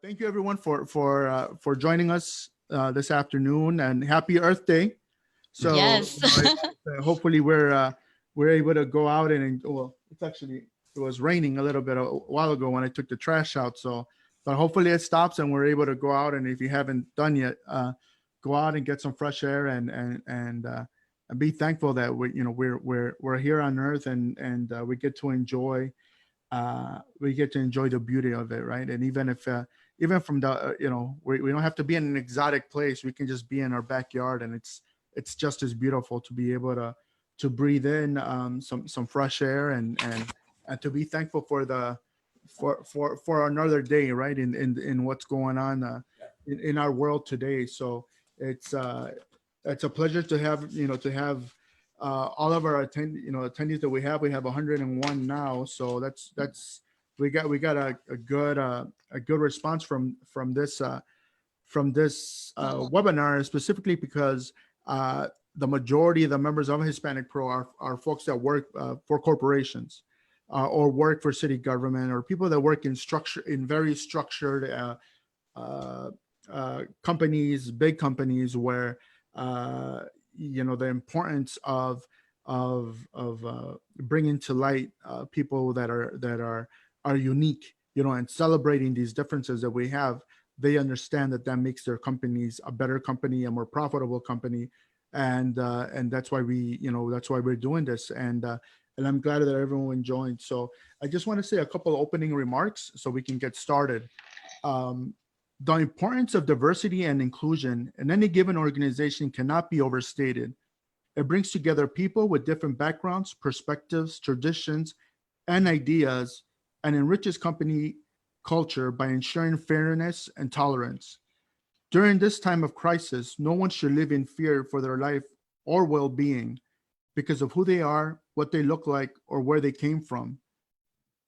Thank you everyone for joining us this afternoon, and happy Earth Day. So Yes. hopefully we're able to go out and, well, it was raining a little bit a while ago when I took the trash out. So, but hopefully it stops and we're able to go out. And if you haven't done yet, go out and get some fresh air and be thankful that we're here on Earth, and we get to enjoy the beauty of it, right? And even from the we don't have to be in an exotic place. We can just be in our backyard, and it's just as beautiful to be able to breathe in some fresh air, and to be thankful for another day, right? In what's going on in our world today. So it's it's a pleasure to have all of our attendees that we have. We have 101 now, so that's we got a good response from this webinar, specifically because the majority of the members of HispanicPro are folks that work for corporations, or work for city government, or people that work in very structured companies, big companies, where the importance of bringing to light people that are unique, and celebrating these differences that we have. They understand that makes their companies a better company, a more profitable company, and that's why we're doing this. And I'm glad that everyone joined. So I just want to say a couple of opening remarks so we can get started. The importance of diversity and inclusion in any given organization cannot be overstated. It brings together people with different backgrounds, perspectives, traditions, and ideas, and enriches company culture by ensuring fairness and tolerance. During this time of crisis, no one should live in fear for their life or well-being because of who they are, what they look like, or where they came from.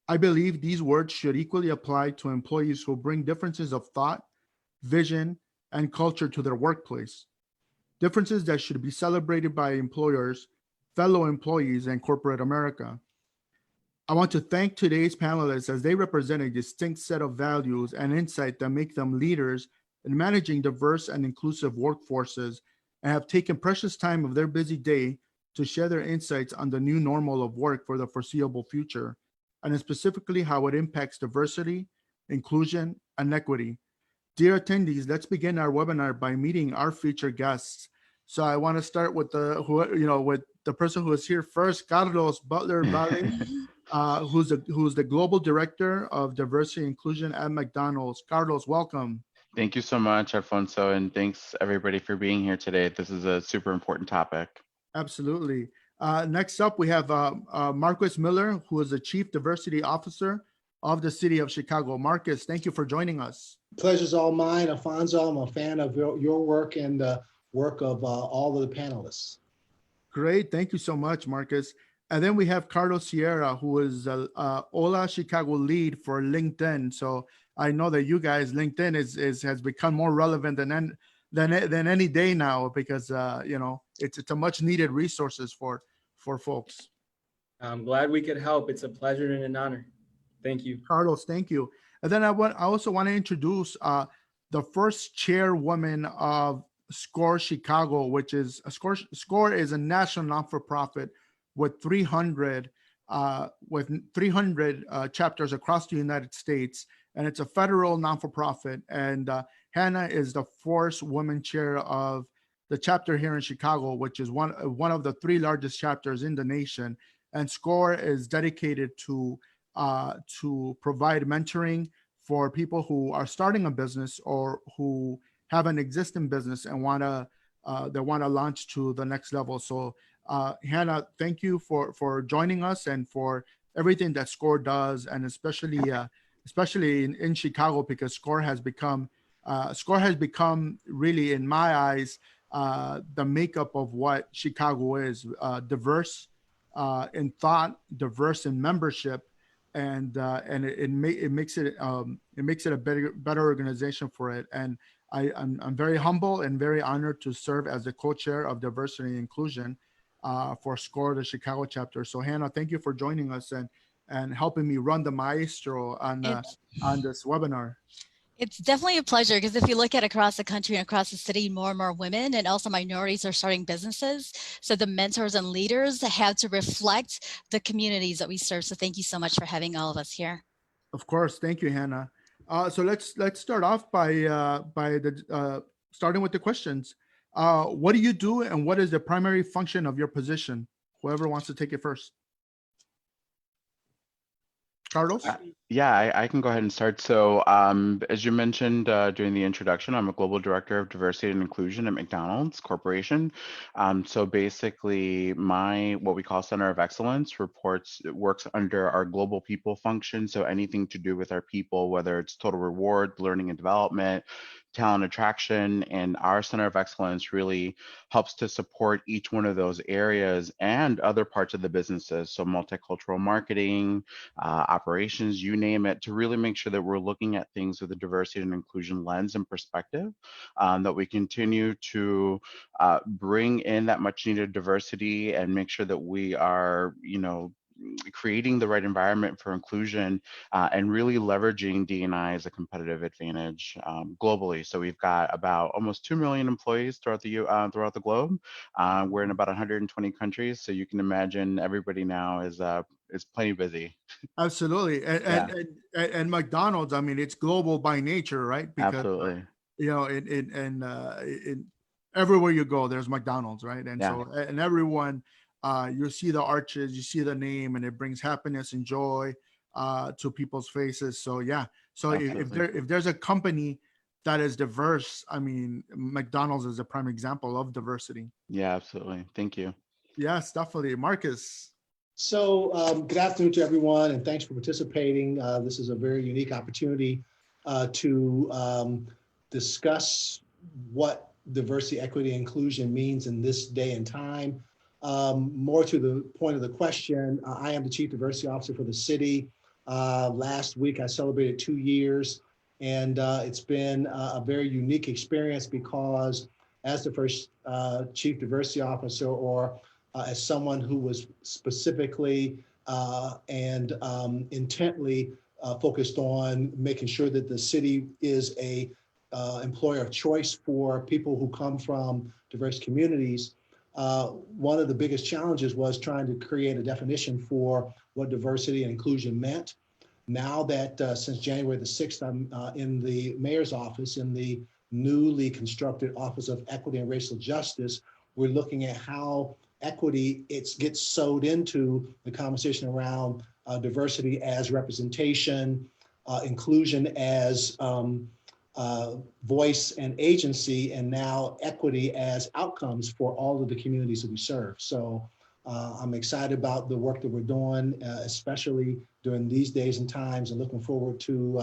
I believe these words should equally apply to employees who bring differences of thought, vision, and culture to their workplace. Differences that should be celebrated by employers, fellow employees, and corporate America. I want to thank today's panelists, as they represent a distinct set of values and insight that make them leaders in managing diverse and inclusive workforces, and have taken precious time of their busy day to share their insights on the new normal of work for the foreseeable future, and specifically how it impacts diversity, inclusion, and equity. Dear attendees, let's begin our webinar by meeting our featured guests. So I want to start with with the person who is here first, Carlos Butler-Vale, who's the Global Director of Diversity and Inclusion at McDonald's. Carlos, welcome. Thank you so much, Alfonso, and thanks everybody for being here today. This is a super important topic. Absolutely. Next up, we have Marquis Miller, who is the Chief Diversity Officer of the City of Chicago. Marquis, thank you for joining us. Pleasure's all mine, Alfonso. I'm a fan of your work and the work of all of the panelists. Great. Thank you so much, Marquis. And then we have Carlos Sierra, who is Hola Chicago lead for LinkedIn. So I know that you guys, LinkedIn has become more relevant than any day now, because it's a much needed resources for folks. I'm glad we could help. It's a pleasure and an honor. Thank you, Carlos. Thank you. And then I also want to introduce the first chairwoman of SCORE Chicago, which is SCORE is a national non-for-profit with 300 chapters across the United States, and it's a federal non-for-profit. And Hannah is the first woman chair of the chapter here in Chicago, which is one of the 3 largest chapters in the nation. And SCORE is dedicated to provide mentoring for people who are starting a business or who have an existing business and want to launch to the next level. So Hannah, thank you for joining us and for everything that SCORE does, and especially in Chicago, because SCORE has become really, in my eyes, the makeup of what Chicago is: diverse in thought, diverse in membership, and it makes it a better organization for it. And I'm very humble and very honored to serve as the co-chair of diversity and inclusion for SCORE, the Chicago chapter. So Hannah, thank you for joining us and helping me run the maestro on this webinar. It's definitely a pleasure because if you look at across the country and across the city, more and more women and also minorities are starting businesses. So the mentors and leaders have to reflect the communities that we serve. So thank you so much for having all of us here. Of course, thank you, Hannah. So let's start off by starting with the questions. What do you do, and what is the primary function of your position? Whoever wants to take it first. Carlos? Yeah, I can go ahead and start. So as you mentioned during the introduction, I'm a Global Director of Diversity and Inclusion at McDonald's Corporation. So basically what we call Center of Excellence works under our global people function. So anything to do with our people, whether it's total reward, learning and development, talent attraction, and our Center of Excellence really helps to support each one of those areas and other parts of the businesses. So multicultural marketing, operations, you name it, to really make sure that we're looking at things with a diversity and inclusion lens and perspective, that we continue to bring in that much needed diversity and make sure that we are, creating the right environment for inclusion and really leveraging D&I as a competitive advantage globally. So we've got about almost 2 million employees throughout the globe. We're in about 120 countries, so you can imagine everybody now is plenty busy. Absolutely, and McDonald's, I mean, it's global by nature, right? Because Absolutely. in everywhere you go, there's McDonald's, right? And so, and everyone, you see the arches, you see the name, and it brings happiness and joy to people's faces. So yeah, so if there's a company that is diverse, I mean, McDonald's is a prime example of diversity. Yeah, absolutely. Thank you. Yes, definitely. Marcus. So good afternoon to everyone, and thanks for participating. This is a very unique opportunity to discuss what diversity, equity, and inclusion means in this day and time. More to the point of the question, I am the Chief Diversity Officer for the city. Last week, I celebrated 2 years, and it's been a very unique experience because as the first Chief Diversity Officer, or as someone who was specifically and intently focused on making sure that the city is a employer of choice for people who come from diverse communities. One of the biggest challenges was trying to create a definition for what diversity and inclusion meant. Now that since January the 6th, I'm in the mayor's office, in the newly constructed Office of Equity and Racial Justice, we're looking at how equity gets sewed into the conversation around diversity as representation, inclusion as voice and agency, and now equity as outcomes for all of the communities that we serve. So I'm excited about the work that we're doing, especially during these days and times, and looking forward to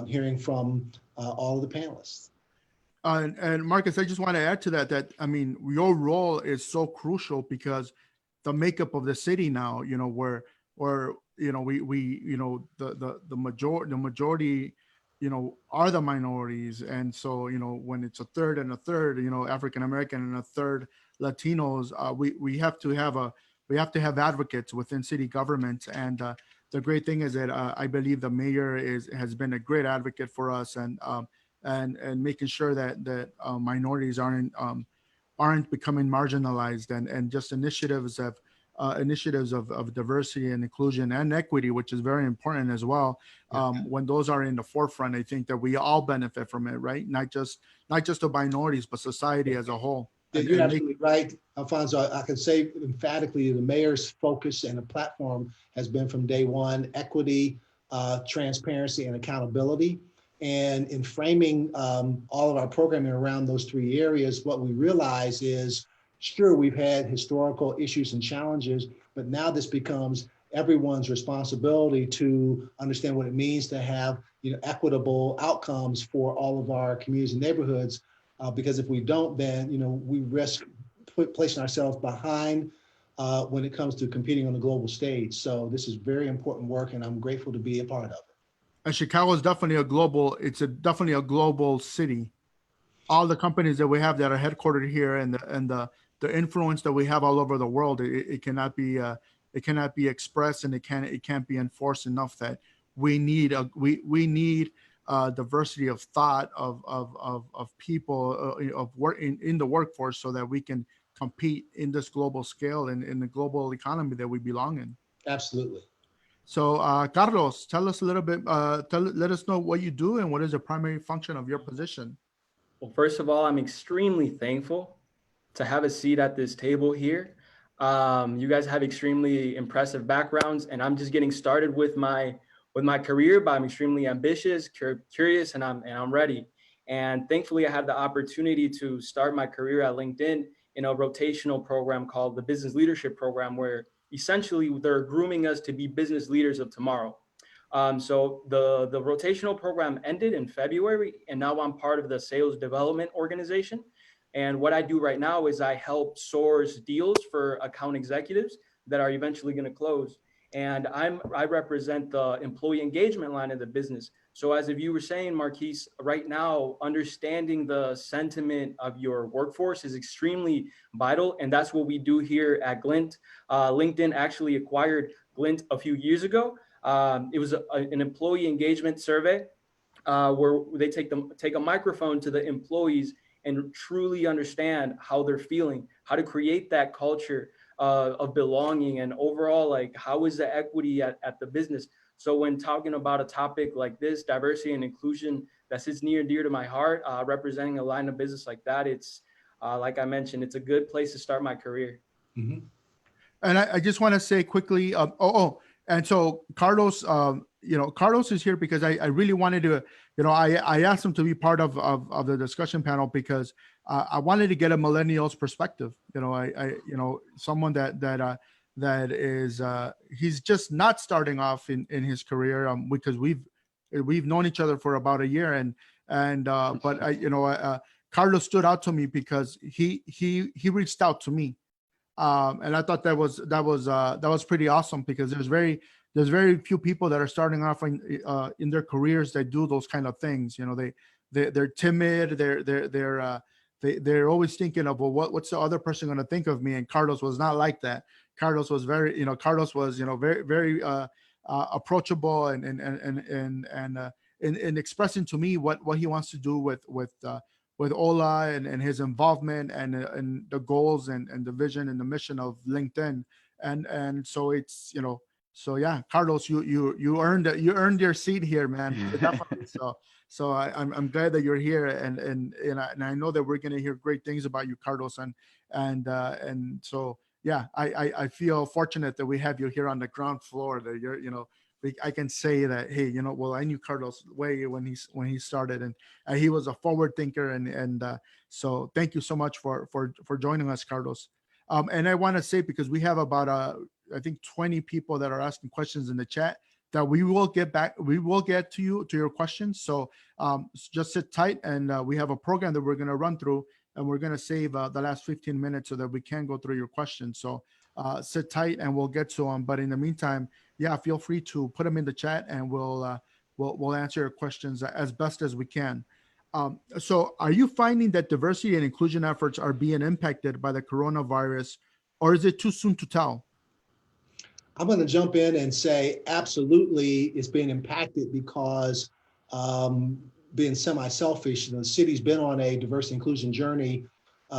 hearing from all of the panelists. And Marcus, I just want to add to that, I mean, your role is so crucial because the makeup of the city now, where the majority, are the minorities. And so, when it's a third and a third, African-American and a third Latinos, we have to have advocates within city government. And the great thing is that I believe the mayor has been a great advocate for us, and making sure that minorities aren't becoming marginalized, and just initiatives of diversity and inclusion and equity, which is very important as well. When those are in the forefront, I think that we all benefit from it, right? Not just the minorities, but society as a whole. You're absolutely right, Alfonso. I can say emphatically the mayor's focus and the platform has been from day one: equity, transparency, and accountability. And in framing all of our programming around those three areas, what we realize is, sure, we've had historical issues and challenges, but now this becomes everyone's responsibility to understand what it means to have equitable outcomes for all of our communities and neighborhoods. Because if we don't, then we risk placing ourselves behind when it comes to competing on the global stage. So this is very important work, and I'm grateful to be a part of it. And Chicago is definitely definitely a global city. All the companies that we have that are headquartered here, and the influence that we have all over the world, it cannot be expressed, and it can't be enforced enough that we need diversity of thought of people of work in the workforce, so that we can compete in this global scale and in the global economy that we belong in. Absolutely. So, Carlos, tell us a little bit. Let us know what you do and what is the primary function of your position. Well, first of all, I'm extremely thankful to have a seat at this table here. You guys have extremely impressive backgrounds, and I'm just getting started with my career, but I'm extremely ambitious, curious, and I'm ready. And thankfully, I had the opportunity to start my career at LinkedIn in a rotational program called the Business Leadership Program, where essentially they're grooming us to be business leaders of tomorrow. So the rotational program ended in February, and now I'm part of the sales development organization. And what I do right now is I help source deals for account executives that are eventually going to close. And I represent the employee engagement line of the business. So as if you were saying, Marquis, right now, understanding the sentiment of your workforce is extremely vital. And that's what we do here at Glint. LinkedIn actually acquired Glint a few years ago. It was an employee engagement survey where they take a microphone to the employees and truly understand how they're feeling, how to create that culture of belonging, and overall, like, how is the equity at the business? So when talking about a topic like this, diversity and inclusion, that sits near and dear to my heart, representing a line of business like that, it's like I mentioned, it's a good place to start my career. Mm-hmm. And I just want to say quickly, and so Carlos, Carlos is here because I really wanted to, I asked him to be part of the discussion panel because I wanted to get a millennial's perspective. Someone that is he's just not starting off in his career, because we've known each other for about a year, but Carlos stood out to me because he reached out to me. And I thought that was pretty awesome, because there's very few people that are starting off in their careers that do those kind of things. They're timid. They're always thinking of, well, what's the other person going to think of me? And Carlos was not like that. Carlos was very very approachable and expressing to me what he wants to do with Ola and his involvement and the goals and the vision and the mission of LinkedIn. And so it's, so yeah, Carlos, you earned your seat here, man. Definitely. So I'm glad that you're here, and I know that we're going to hear great things about you, Carlos. And so, yeah, I feel fortunate that we have you here on the ground floor, that you're, I can say that, hey, well, I knew Carlos way when he started, and he was a forward thinker, and so thank you so much for joining us, Carlos. And I want to say, because we have about I think 20 people that are asking questions in the chat, that we will get to your questions. So just sit tight, and we have a program that we're going to run through, and we're going to save the last 15 minutes so that we can go through your questions. So sit tight, and we'll get to them. But in the meantime, yeah, feel free to put them in the chat, and we'll answer your questions as best as we can. So are you finding that diversity and inclusion efforts are being impacted by the coronavirus, or is it too soon to tell? I'm going to jump in and say absolutely it's being impacted, because being semi-selfish, the city's been on a diversity inclusion journey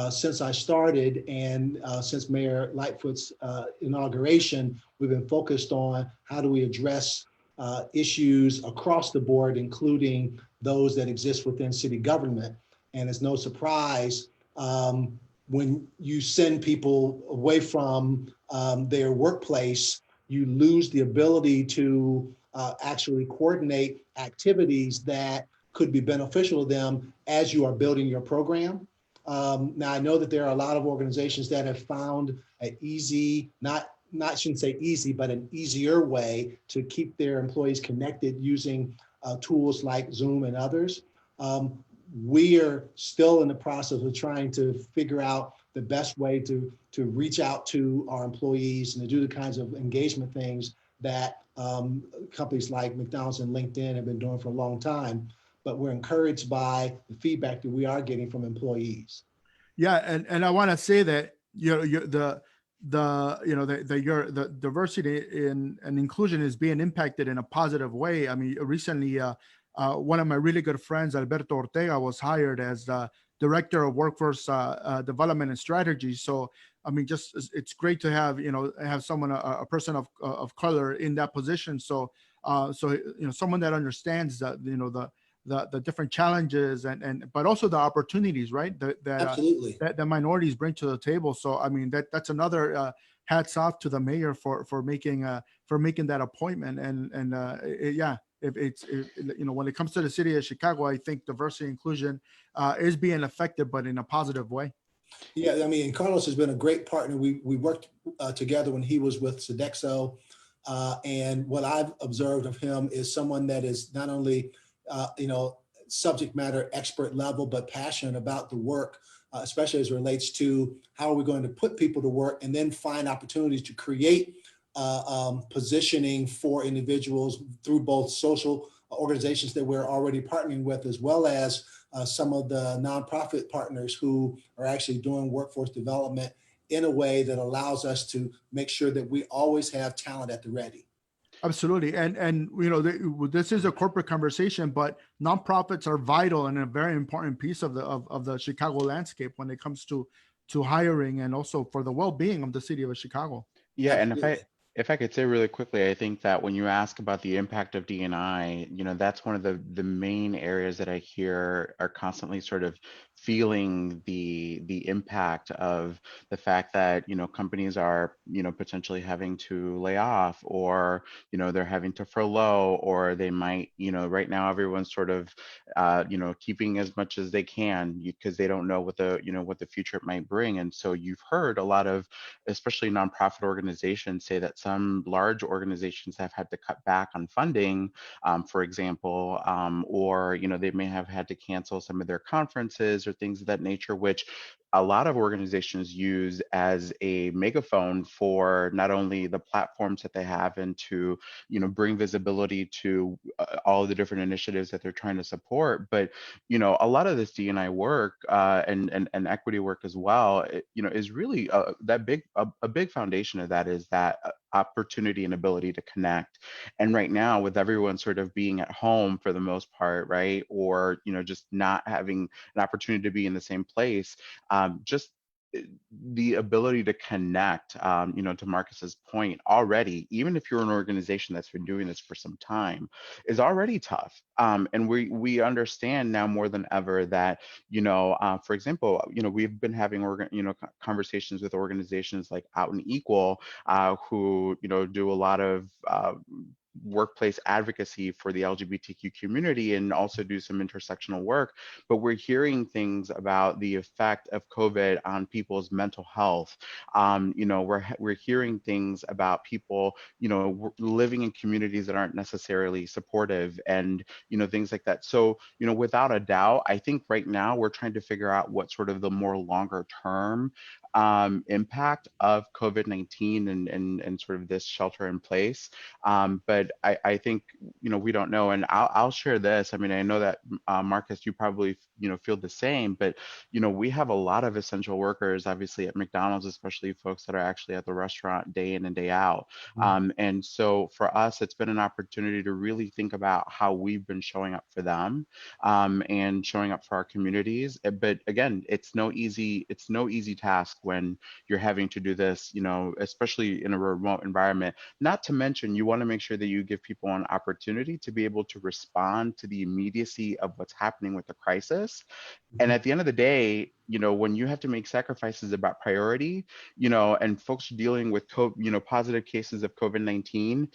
since I started, and since Mayor Lightfoot's inauguration. We've been focused on how do we address issues across the board, including those that exist within city government. And it's no surprise when you send people away from their workplace, you lose the ability to actually coordinate activities that could be beneficial to them as you are building your program. Now, I know that there are a lot of organizations that have found an easy, shouldn't say easy, but an easier way to keep their employees connected using tools like Zoom and others. We are still in the process of trying to figure out the best way to reach out to our employees and to do the kinds of engagement things that companies like McDonald's and LinkedIn have been doing for a long time. But we're encouraged by the feedback that we are getting from employees. Yeah, and I want to say that the diversity and inclusion is being impacted in a positive way. I mean, recently one of my really good friends, Alberto Ortega, was hired as the Director of Workforce Development and Strategy. So, I mean, just it's great to have, have someone, a person of color in that position. So, someone that understands the different challenges but also the opportunities, right? Absolutely. That the minorities bring to the table. So, I mean, that's another hats off to the mayor for making that appointment. When it comes to the city of Chicago, I think diversity and inclusion is being affected, but in a positive way. Yeah, I mean, Carlos has been a great partner. We worked together when he was with Sodexo. And what I've observed of him is someone that is not only, subject matter expert level, but passionate about the work, especially as it relates to how are we going to put people to work and then find opportunities to create positioning for individuals through both social organizations that we're already partnering with, as well as some of the nonprofit partners who are actually doing workforce development in a way that allows us to make sure that we always have talent at the ready. Absolutely. And this is a corporate conversation, but nonprofits are vital and a very important piece of the Chicago landscape when it comes to hiring and also for the well-being of the city of Chicago. Yeah, Absolutely. and if I could say really quickly, I think that when you ask about the impact of D&I, that's one of the main areas that I hear are constantly sort of feeling the impact of the fact that companies are potentially having to lay off, or they're having to furlough, or they might right now everyone's sort of keeping as much as they can because they don't know what the future might bring. And so you've heard a lot of, especially nonprofit organizations, say that some large organizations have had to cut back on funding, for example, or they may have had to cancel some of their conferences or things of that nature, which a lot of organizations use as a megaphone for not only the platforms that they have and to bring visibility to all of the different initiatives that they're trying to support, but a lot of this D&I work and equity work as well, is really a big foundation of that is that opportunity and ability to connect. And right now, with everyone sort of being at home for the most part, right, or just not having an opportunity to be in the same place, just the ability to connect, to Marcus's point, already, even if you're an organization that's been doing this for some time, is already tough. And we understand now more than ever that, for example, we've been having conversations with organizations like Out and Equal, who do a lot of workplace advocacy for the LGBTQ community and also do some intersectional work, but we're hearing things about the effect of COVID on people's mental health. We're hearing things about people, living in communities that aren't necessarily supportive and, things like that. So, without a doubt, I think right now we're trying to figure out what sort of the more longer term impact of COVID-19 and sort of this shelter in place. But I think, we don't know. And I'll share this. I mean, I know that Marcus, you probably, feel the same, but, we have a lot of essential workers, obviously at McDonald's, especially folks that are actually at the restaurant day in and day out. And so for us, it's been an opportunity to really think about how we've been showing up for them and showing up for our communities. But again, it's no easy task when you're having to do this, especially in a remote environment. Not to mention, you want to make sure that you give people an opportunity to be able to respond to the immediacy of what's happening with the crisis. And at the end of the day, when you have to make sacrifices about priority, and folks dealing with positive cases of COVID-19,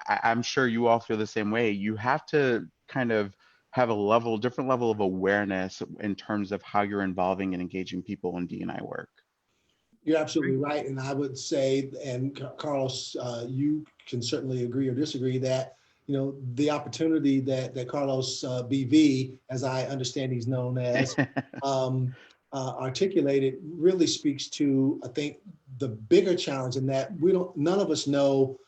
I'm sure you all feel the same way. You have to kind of have a different level of awareness in terms of how you're involving and engaging people in D&I work. You're absolutely right. And I would say, and Carlos, you can certainly agree or disagree that, the opportunity that Carlos BV, as I understand he's known as, articulated really speaks to, I think, the bigger challenge in that none of us know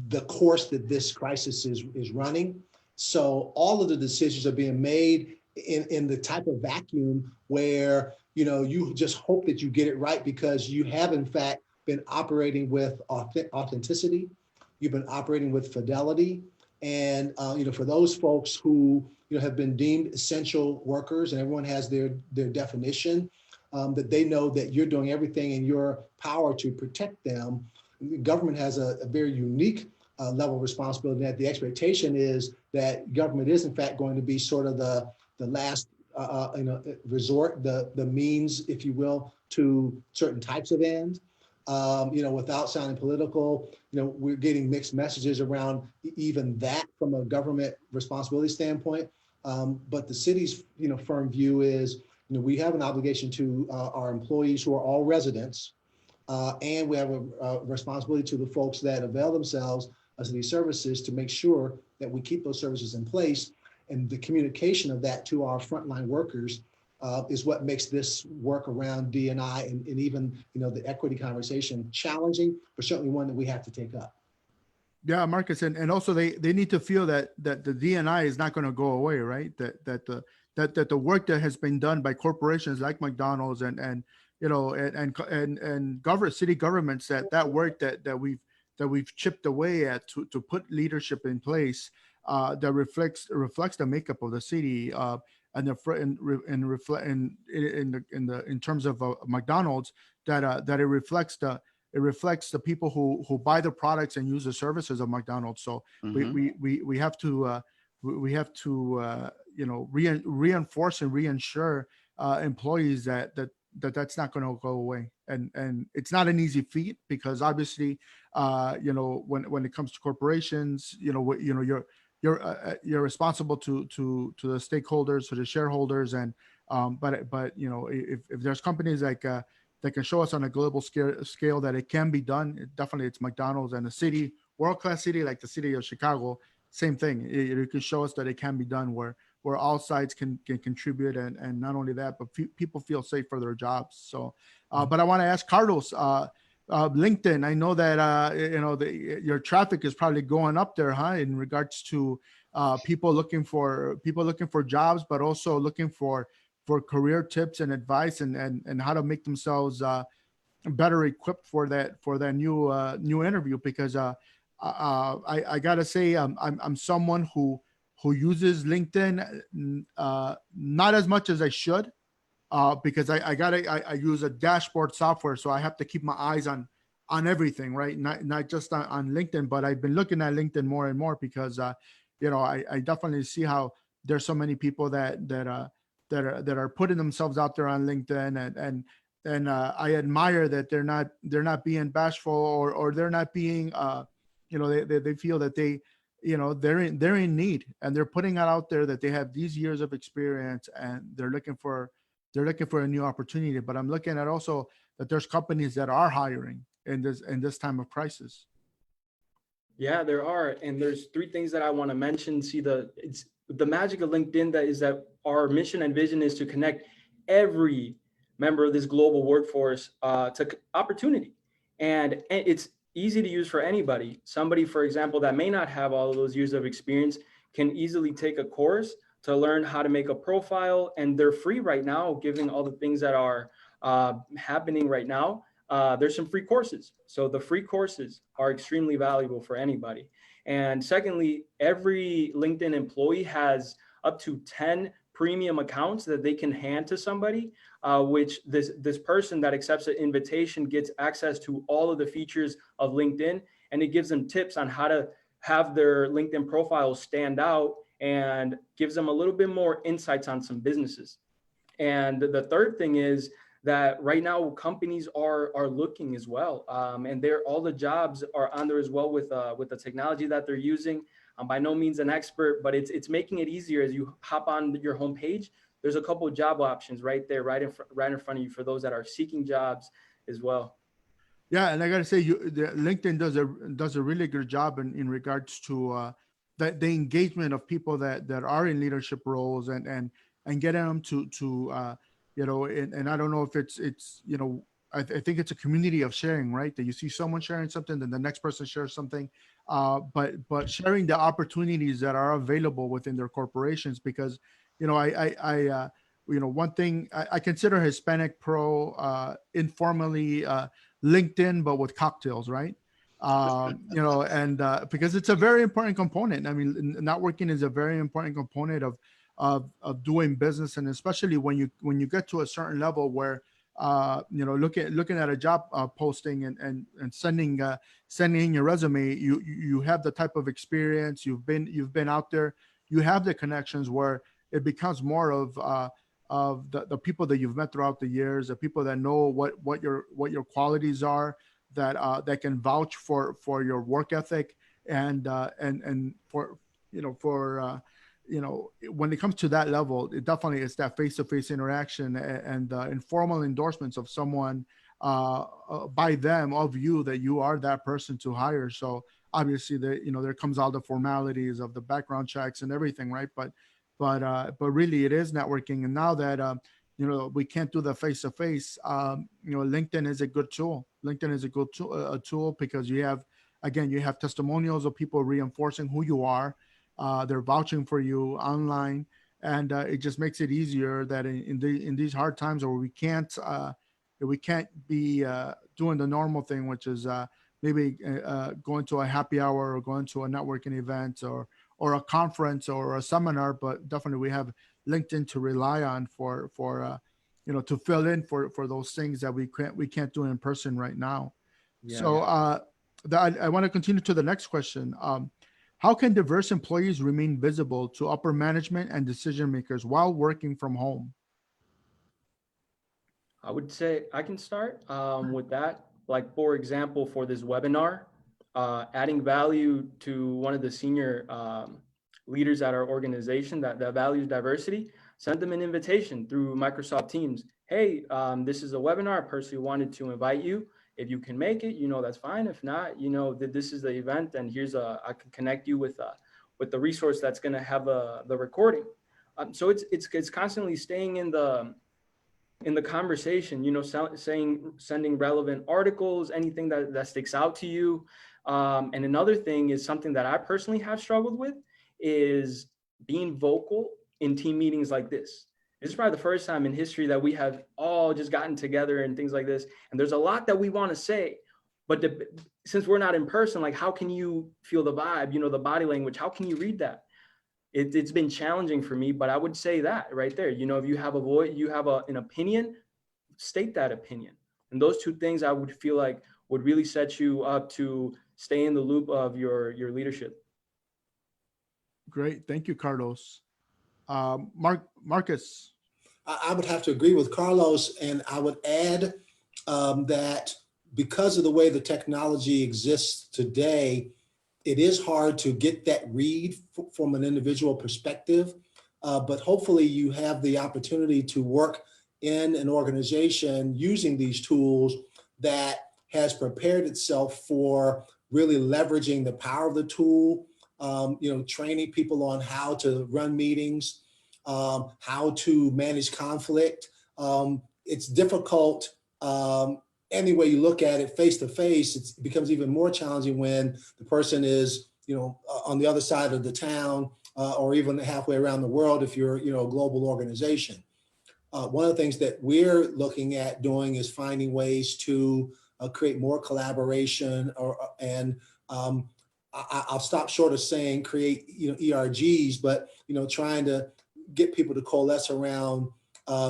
the course that this crisis is running. So all of the decisions are being made in the type of vacuum where, you just hope that you get it right because you have in fact been operating with authenticity. You've been operating with fidelity. And for those folks who have been deemed essential workers, and everyone has their definition, that they know that you're doing everything in your power to protect them. The government has a very unique level of responsibility. That the expectation is that government is in fact going to be sort of the last resort, the means, if you will, to certain types of ends. Without sounding political, we're getting mixed messages around even that from a government responsibility standpoint. But the city's, firm view is, we have an obligation to our employees who are all residents, and we have a responsibility to the folks that avail themselves of these services to make sure that we keep those services in place. And the communication of that to our frontline workers is what makes this work around D&I and even the equity conversation challenging, but certainly one that we have to take up. Yeah, Marcus, and also they need to feel that the D&I is not going to go away, right? That the work that has been done by corporations like McDonald's and city governments, that work that we've chipped away at to put leadership in place that reflects the makeup of the city. And in terms of McDonald's, that it reflects the people who buy the products and use the services of McDonald's. So we have to reinforce and reassure employees that's not going to go away. And it's not an easy feat, because obviously when it comes to corporations, you're responsible to the stakeholders, to the shareholders, and but if there's companies like that can show us on a global scale that it can be done, it's McDonald's. And a city, world-class city like the city of Chicago, same thing. You can show us that it can be done, where all sides can contribute, and not only that, but people feel safe for their jobs. So, but I want to ask Carlos. LinkedIn, I know that your traffic is probably going up there, huh? In regards to people looking for jobs, but also looking for career tips and advice, and how to make themselves better equipped for that new interview. Because I gotta say, I'm someone who uses LinkedIn not as much as I should. Because I use a dashboard software, so I have to keep my eyes on everything, right? Not just on LinkedIn, but I've been looking at LinkedIn more and more, because I definitely see how there's so many people that are putting themselves out there on LinkedIn, and I admire that they're not being bashful, or they're not being they feel that they're in need, and they're putting it out there that they have these years of experience, and they're looking for a new opportunity. But I'm looking at also that there's companies that are hiring in this time of crisis. Yeah, there are. And there's three things that I want to mention. It's the magic of LinkedIn that our mission and vision is to connect every member of this global workforce to opportunity. And it's easy to use for anybody. Somebody, for example, that may not have all of those years of experience can easily take a course to learn how to make a profile, and they're free right now, given all the things that are happening right now. There's some free courses. So the free courses are extremely valuable for anybody. And secondly, every LinkedIn employee has up to 10 premium accounts that they can hand to somebody, which this person that accepts an invitation gets access to all of the features of LinkedIn, and it gives them tips on how to have their LinkedIn profile stand out, and gives them a little bit more insights on some businesses. And the third thing is that right now companies are looking as well, and all the jobs are on there as well with the technology that they're using. I'm by no means an expert, but it's making it easier. As you hop on your homepage, there's a couple of job options right there, right in front of you, for those that are seeking jobs as well. Yeah, and I gotta say, LinkedIn does a really good job in regards to the engagement of people that are in leadership roles, and getting them to and I don't know if it's I think it's a community of sharing, right? That you see someone sharing something, then the next person shares something, but sharing the opportunities that are available within their corporations. Because one thing I consider HispanicPro informally LinkedIn, but with cocktails, right? You know, and because it's a very important component. I mean, networking is a very important component of doing business, and especially when you get to a certain level where you know, looking at a job posting and sending in your resume, you have the type of experience, you've been out there, you have the connections where it becomes more of the people that you've met throughout the years, the people that know what your qualities are, that can vouch for your work ethic, and for you know, when it comes to that level, it definitely is that face-to-face interaction and informal endorsements of someone by them of you, that you are that person to hire. So obviously, there comes all the formalities of the background checks and everything, right? But really, it is networking. And now that you know, we can't do the face-to-face, you know, LinkedIn is a good tool. LinkedIn is a good tool because you have testimonials of people reinforcing who you are. They're vouching for you online, and it just makes it easier that in these hard times where we can't be doing the normal thing, which is maybe going to a happy hour or going to a networking event or a conference or a seminar, but definitely we have LinkedIn to rely on for you know, to fill in for those things that we can't do in person right now. Yeah. So I want to continue to the next question. How can diverse employees remain visible to upper management and decision makers while working from home? I would say I can start with that. Like, for example, for this webinar, adding value to one of the senior leaders at our organization that values diversity, send them an invitation through Microsoft Teams. Hey, this is a webinar. I personally wanted to invite you. If you can make it, you know, that's fine. If not, you know, that this is the event, and I can connect you with the resource that's going to have the recording. So it's constantly staying in the conversation, you know, sending relevant articles, anything that sticks out to you. And another thing is something that I personally have struggled with is being vocal in team meetings like this. This is probably the first time in history that we have all just gotten together and things like this. And there's a lot that we want to say, but since we're not in person, like, how can you feel the vibe, you know, the body language? How can you read that? It's been challenging for me, but I would say that right there, you know, if you have a voice, you have an opinion, state that opinion. And those two things I would feel like would really set you up to stay in the loop of your leadership. Great. Thank you, Carlos. Marcus. I would have to agree with Carlos, and I would add that because of the way the technology exists today, it is hard to get that read from an individual perspective, but hopefully you have the opportunity to work in an organization using these tools that has prepared itself for really leveraging the power of the tool, you know, training people on how to run meetings, how to manage conflict. It's difficult any way you look at it face to face. It becomes even more challenging when the person is, you know, on the other side of the town or even halfway around the world if you're, you know, a global organization. One of the things that we're looking at doing is finding ways to create more collaboration and I'll stop short of saying create, you know, ERGs, but, you know, trying to get people to coalesce around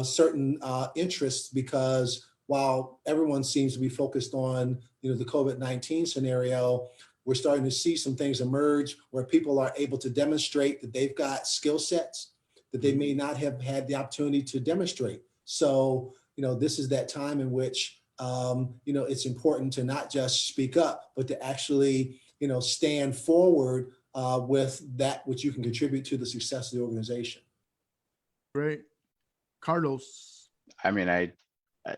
certain interests, because while everyone seems to be focused on, you know, the COVID-19 scenario, we're starting to see some things emerge where people are able to demonstrate that they've got skill sets that they may not have had the opportunity to demonstrate. So, you know, this is that time in which, you know, it's important to not just speak up, but to actually, you know, stand forward with that which you can contribute to the success of the organization. Great. Carlos. I mean,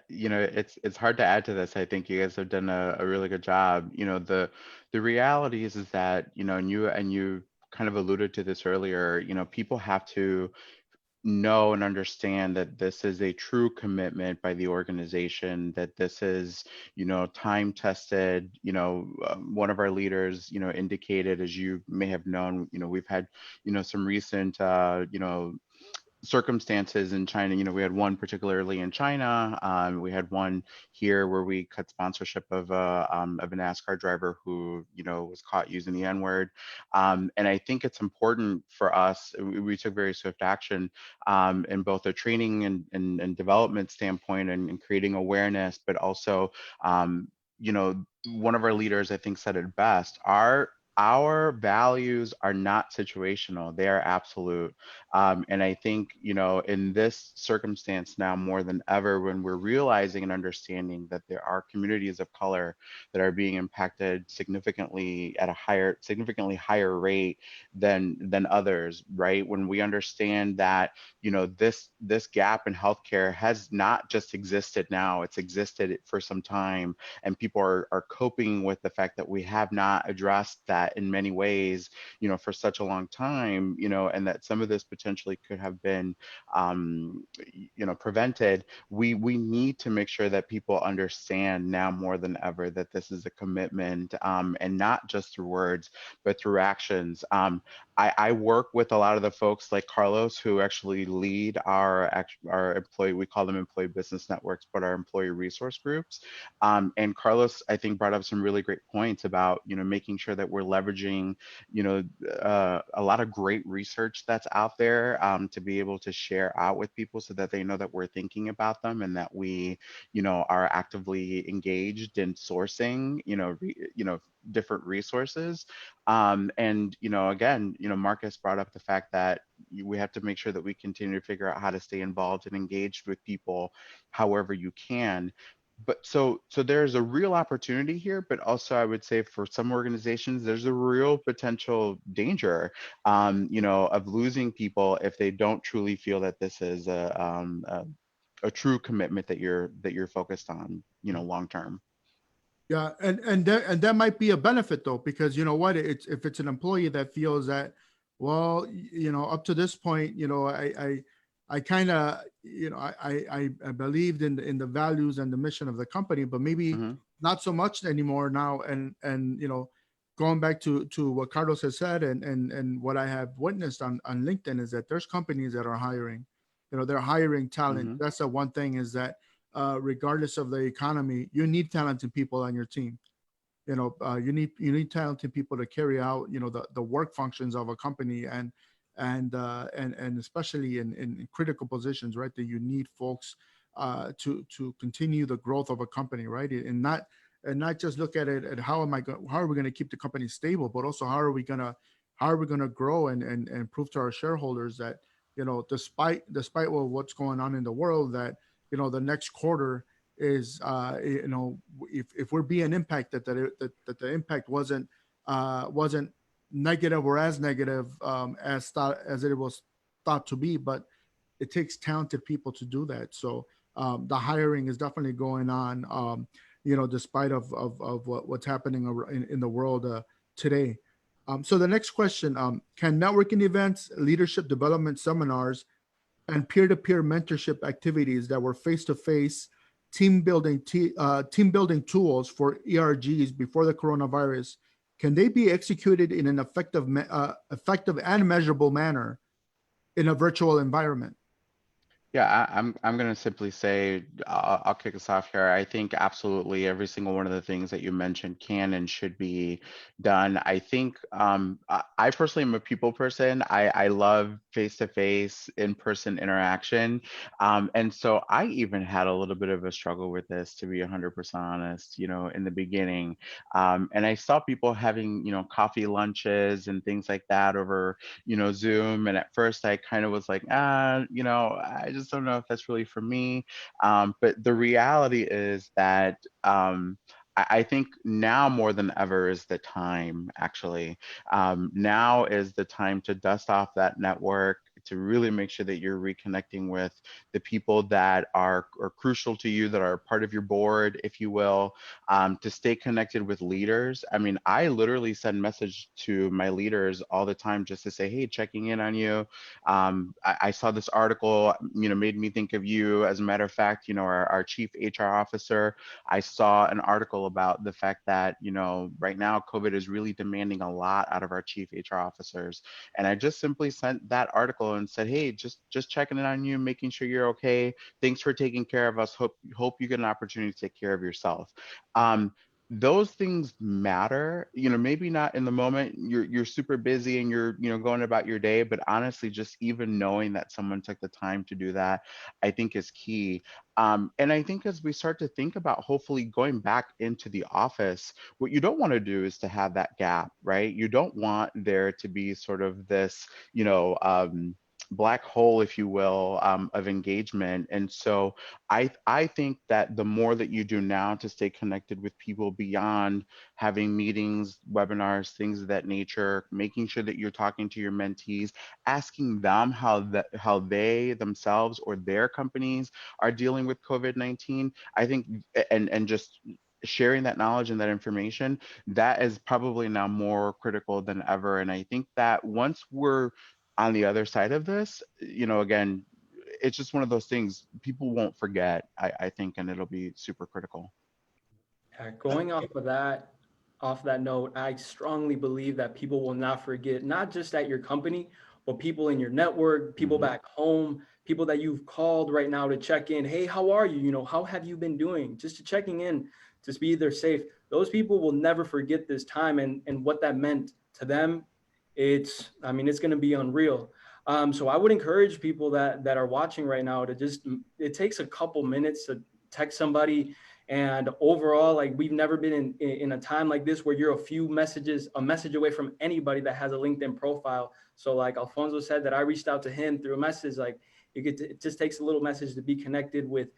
you know, it's hard to add to this. I think you guys have done a really good job. You know, the reality is that, you know, and you kind of alluded to this earlier, you know, people have to know and understand that this is a true commitment by the organization, that this is, you know, time tested. You know, one of our leaders, you know, indicated, as you may have known, you know, we've had, you know, some recent, you know, circumstances in China. We had one particularly in China. We had one here where we cut sponsorship of a NASCAR driver who was caught using the N-word. And I think it's important for us. We took very swift action in both a training and development standpoint and creating awareness, but also one of our leaders, I think, said it best. Our values are not situational, they are absolute. And I think, in this circumstance now more than ever, when we're realizing and understanding that there are communities of color that are being impacted significantly at a significantly higher rate than others, right? When we understand that, this gap in healthcare has not just existed now, it's existed for some time, and people are coping with the fact that we have not addressed that in many ways, for such a long time, and that some of this potentially could have been, prevented. We need to make sure that people understand now more than ever that this is a commitment, and not just through words, but through actions. I work with a lot of the folks like Carlos who actually lead our employee, we call them employee business networks, but our employee resource groups. And Carlos, I think, brought up some really great points about, making sure that we're leveraging, a lot of great research that's out there, to be able to share out with people so that they know that we're thinking about them and that we, are actively engaged in sourcing, different resources. And, again, Marcus brought up the fact that we have to make sure that we continue to figure out how to stay involved and engaged with people however you can. But so there's a real opportunity here, but also I would say for some organizations, there's a real potential danger, of losing people if they don't truly feel that this is a true commitment that you're focused on, long term. Yeah, and that might be a benefit though, because you know what, if it's an employee that feels that, well, up to this point, I kind of, I believed in the values and the mission of the company, but maybe not so much anymore now. And going back to what Carlos has said and what I have witnessed on LinkedIn is that there's companies that are hiring, they're hiring talent. That's the one thing is that regardless of the economy, you need talented people on your team. You need talented people to carry out, the work functions of a company and especially in critical positions, right? That you need folks to continue the growth of a company, right? And not just look at it at how are we going to keep the company stable, but also how are we going to grow and prove to our shareholders that, despite what's going on in the world, that the next quarter is, if we're being impacted, that the impact wasn't negative or as negative as it was thought to be, but it takes talented people to do that. So the hiring is definitely going on, despite of what's happening in the world today. So the next question, can networking events, leadership development seminars, and peer-to-peer mentorship activities that were face-to-face team building tools for ERGs before the coronavirus, can they be executed in an effective and measurable manner in a virtual environment? Yeah, I'm going to simply say, I'll kick us off here. I think absolutely every single one of the things that you mentioned can and should be done. I think I personally am a people person. I love face-to-face, in-person interaction. And so I even had a little bit of a struggle with this, to be 100% honest, in the beginning. And I saw people having, coffee lunches and things like that over, Zoom. And at first I kind of was like, I just don't know if that's really for me. But the reality is that I think now more than ever is the time, actually. Now is the time to dust off that network, to really make sure that you're reconnecting with the people that are crucial to you, that are part of your board, if you will, to stay connected with leaders. I mean, I literally send message to my leaders all the time just to say, hey, checking in on you. I saw this article, made me think of you. As a matter of fact, our chief HR officer, I saw an article about the fact that, right now COVID is really demanding a lot out of our chief HR officers. And I just simply sent that article people and said, hey, just checking in on you, making sure you're okay. Thanks for taking care of us. Hope you get an opportunity to take care of yourself. Those things matter, maybe not in the moment. You're super busy and you're, going about your day, but honestly, just even knowing that someone took the time to do that, I think is key. And I think as we start to think about hopefully going back into the office, what you don't want to do is to have that gap, right? You don't want there to be sort of this, black hole, if you will, of engagement. And so I think that the more that you do now to stay connected with people beyond having meetings, webinars, things of that nature, making sure that you're talking to your mentees, asking them how they themselves or their companies are dealing with COVID-19, I think, and just sharing that knowledge and that information, that is probably now more critical than ever. And I think that once we're on the other side of this, again, it's just one of those things people won't forget, I think, and it'll be super critical. Going off that note, I strongly believe that people will not forget, not just at your company, but people in your network, people back home, people that you've called right now to check in. Hey, how are you? How have you been doing? Just to checking in, to be they're safe. Those people will never forget this time and what that meant to them. It's going to be unreal. So I would encourage people that are watching right now to it takes a couple minutes to text somebody. And overall, like, we've never been in a time like this where you're a message away from anybody that has a LinkedIn profile. So like Alfonso said, that I reached out to him through a message, like it just takes a little message to be connected with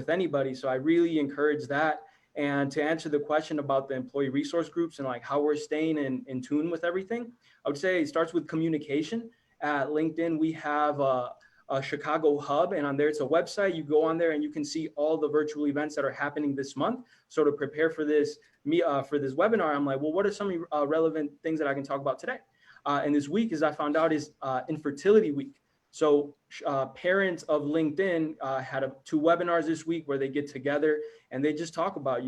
anybody. So I really encourage that. And to answer the question about the employee resource groups and like how we're staying in tune with everything, I would say it starts with communication. At LinkedIn, we have a Chicago hub, and on there it's a website. You go on there and you can see all the virtual events that are happening this month. So to prepare for this webinar, I'm like, well, what are some relevant things that I can talk about today? And this week, as I found out, is Infertility Week. So parents of LinkedIn had 2 webinars this week where they get together and they just talk about,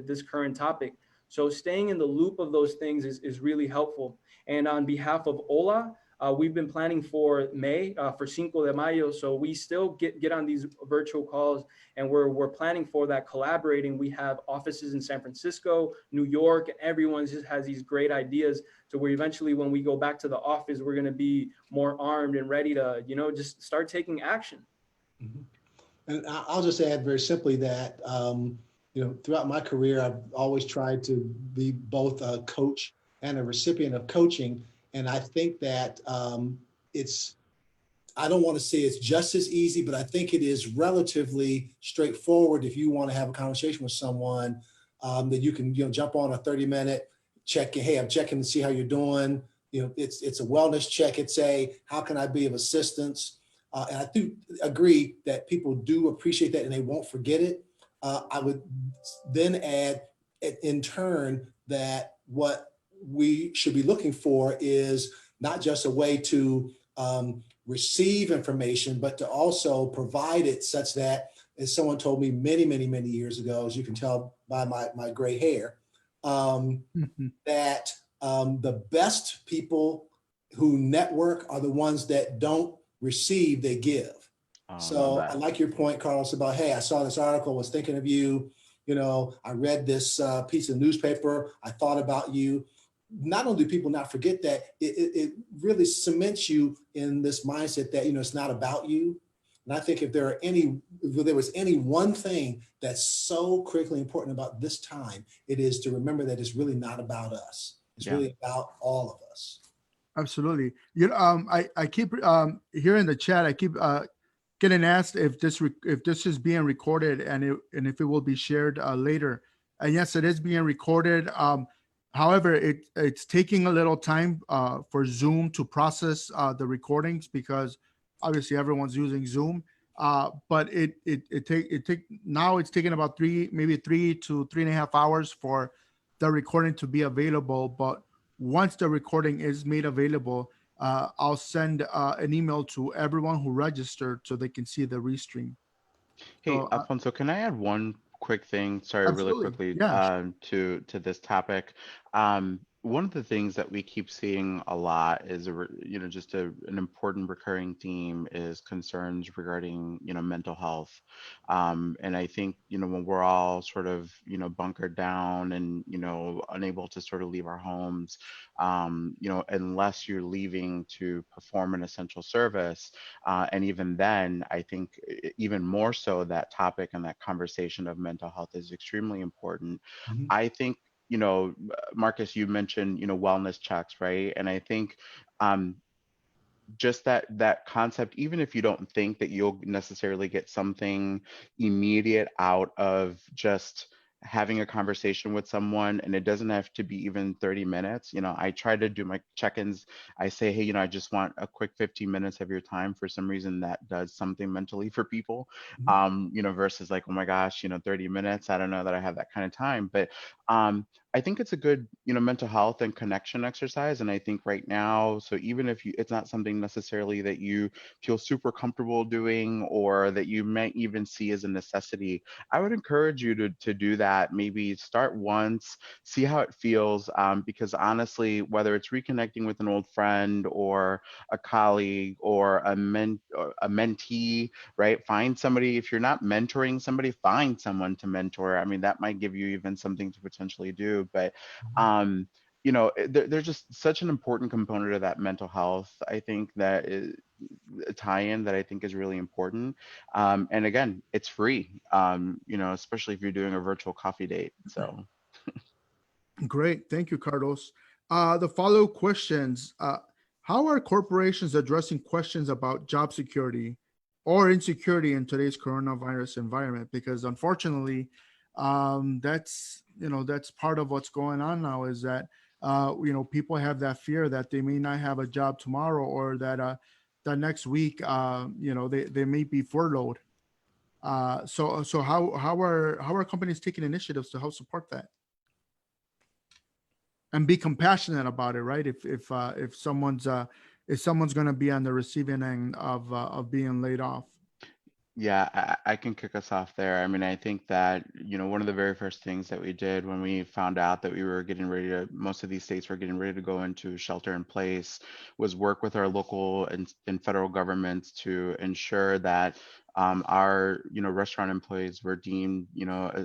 this current topic. So staying in the loop of those things is really helpful. And on behalf of Ola, we've been planning for May, for Cinco de Mayo. So we still get on these virtual calls, and we're planning for that, collaborating. We have offices in San Francisco, New York, and everyone just has these great ideas. So we're eventually, when we go back to the office, we're going to be more armed and ready to, just start taking action. Mm-hmm. And I'll just add very simply that, throughout my career, I've always tried to be both a coach and a recipient of coaching. And I think that I don't want to say it's just as easy, but I think it is relatively straightforward if you want to have a conversation with someone, that you can, jump on a 30-minute check. Hey, I'm checking to see how you're doing. It's a wellness check. It's how can I be of assistance? And I do agree that people do appreciate that and they won't forget it. I would then add in turn that what we should be looking for is not just a way to receive information, but to also provide it such that, as someone told me many, many, many years ago, as you can tell by my gray hair, that the best people who network are the ones that don't receive, they give. So I like your point, Carlos, about, hey, I saw this article, was thinking of you, I read this piece of newspaper, I thought about you. Not only do people not forget that, it really cements you in this mindset that, it's not about you. And I think if there was any one thing that's so critically important about this time, it is to remember that it's really not about us. It's really about all of us. Absolutely. I keep here in the chat, I keep getting asked if this is being recorded and if it will be shared later. And yes, it is being recorded. However, it's taking a little time for Zoom to process the recordings, because obviously everyone's using Zoom. But now it's taking about 3 to 3.5 hours for the recording to be available. But once the recording is made available, I'll send an email to everyone who registered so they can see the restream. Hey, So, Alfonso, can I add one quick thing? Sorry, really absolutely. quickly, Yeah. to this topic. one of the things that we keep seeing a lot is just an important recurring theme is concerns regarding mental health, and I think when we're all sort of bunkered down and unable to sort of leave our homes, unless you're leaving to perform an essential service, and even then I think even more so that topic and that conversation of mental health is extremely important. Mhm. I think Marcus, you mentioned, wellness checks, right? And I think just that concept, even if you don't think that you'll necessarily get something immediate out of just having a conversation with someone, and it doesn't have to be even 30 minutes. I try to do my check-ins. I say, hey, I just want a quick 15 minutes of your time. For some reason that does something mentally for people, Mhm. versus like, oh my gosh, 30 minutes, I don't know that I have that kind of time. But I think it's a good, mental health and connection exercise. And I think right now, so even if it's not something necessarily that you feel super comfortable doing or that you might even see as a necessity, I would encourage you to do that. Maybe start once, see how it feels. Because honestly, whether it's reconnecting with an old friend or a colleague or or a mentee, right? Find somebody. If you're not mentoring somebody, find someone to mentor. I mean, that might give you even something to potentially do. But there's just such an important component of that mental health. I think that is a tie-in that I think is really important. And again, it's free. Especially if you're doing a virtual coffee date. So. Great. Thank you, Carlos. The follow-up questions. How are corporations addressing questions about job security or insecurity in today's coronavirus environment? Because unfortunately, that's part of what's going on now is that, people have that fear that they may not have a job tomorrow or that the next week, they may be furloughed. So how are companies taking initiatives to help support that? And be compassionate about it, right? If someone's going to be on the receiving end of being laid off. Yeah, I can kick us off there. I mean, I think that, one of the very first things that we did when we found out that we were getting ready to, most of these states were getting ready to go into shelter in place, was work with our local and federal governments to ensure that our, restaurant employees were deemed,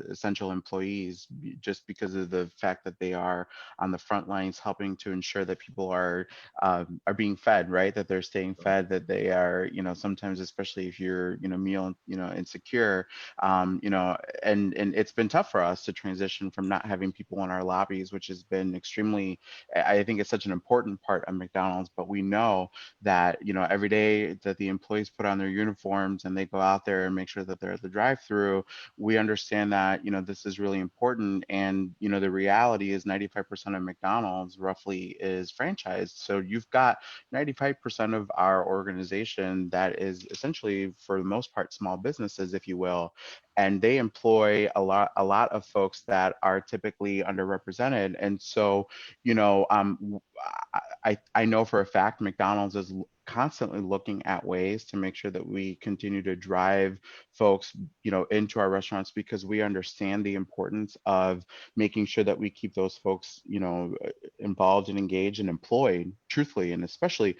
essential employees just because of the fact that they are on the front lines helping to ensure that people are being fed, right? That they're staying fed, that they are, sometimes, especially if you're, meal, insecure, and it's been tough for us to transition from not having people in our lobbies, which has been extremely, I think it's such an important part of McDonald's, but we know that, every day that the employees put on their uniforms and they go out there and make sure that they're at the drive-through, we understand that, this is really important. And, the reality is 95% of McDonald's roughly is franchised. So you've got 95% of our organization that is essentially, for the most part, small businesses, if you will, and they employ a lot of folks that are typically underrepresented. And so, I know for a fact McDonald's is constantly looking at ways to make sure that we continue to drive folks, into our restaurants, because we understand the importance of making sure that we keep those folks, involved and engaged and employed, truthfully, and especially